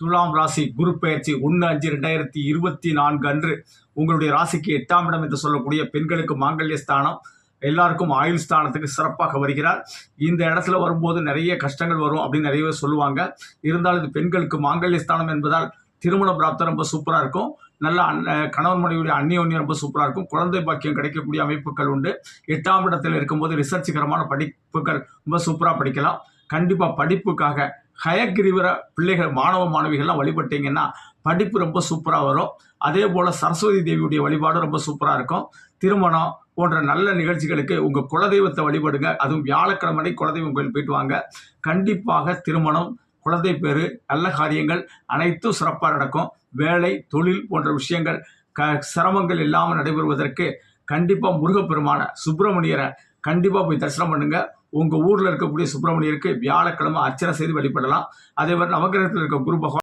துலாம் ராசி குரு பெயர்ச்சி 1/5/2024 அன்று உங்களுடைய ராசிக்கு 8ஆம் இடம் என்று சொல்லக்கூடிய பெண்களுக்கு மாங்கல்ய ஸ்தானம், எல்லாருக்கும் ஆயுள் ஸ்தானத்துக்கு சிறப்பாக வருகிறார். இந்த இடத்துல வரும்போது நிறைய கஷ்டங்கள் வரும் அப்படின்னு நிறைய பேர் சொல்லுவாங்க. இருந்தாலும் இது பெண்களுக்கு மாங்கல்ய ஸ்தானம் என்பதால் திருமண பிராப்தம் ரொம்ப சூப்பராக இருக்கும். நல்ல கணவன் மனைவியுடைய அந்நியோன்யம் ரொம்ப சூப்பராக இருக்கும். குழந்தை பாக்கியம் கிடைக்கக்கூடிய அமைப்புகள் உண்டு. 8ஆம் இடத்தில் இருக்கும்போது ரிசர்ச்சுகரமான படிப்புகள் ரொம்ப சூப்பராக படிக்கலாம். கண்டிப்பாக படிப்புக்காக ஹயக்கிரிவர பிள்ளைகள் மாணவ மாணவிகள்லாம் வழிபட்டீங்கன்னா படிப்பு ரொம்ப சூப்பராக வரும். அதே போல் சரஸ்வதி தேவியுடைய வழிபாடு ரொம்ப சூப்பராக இருக்கும். திருமணம் போன்ற நல்ல நிகழ்ச்சிகளுக்கு உங்கள் குலதெய்வத்தை வழிபடுங்க. அதுவும் வியாழக்கிழமை குலதெய்வம் கோயில் போயிட்டு வாங்க. கண்டிப்பாக திருமணம், குழந்தை பேரு, நல்ல காரியங்கள் அனைத்தும் சிறப்பாக நடக்கும். வேலை, தொழில் போன்ற விஷயங்கள் சிரமங்கள் இல்லாமல் நடைபெறுவதற்கு கண்டிப்பாக முருகப்பெருமான சுப்பிரமணியரை கண்டிப்பாக போய் தரிசனம் பண்ணுங்க. உங்கள் ஊரில் இருக்கக்கூடிய சுப்பிரமணியருக்கு வியாழக்கிழமை அர்ச்சனை செய்து வழிபடலாம். அதே மாதிரி நவகிரகத்தில் இருக்க குரு பகவான்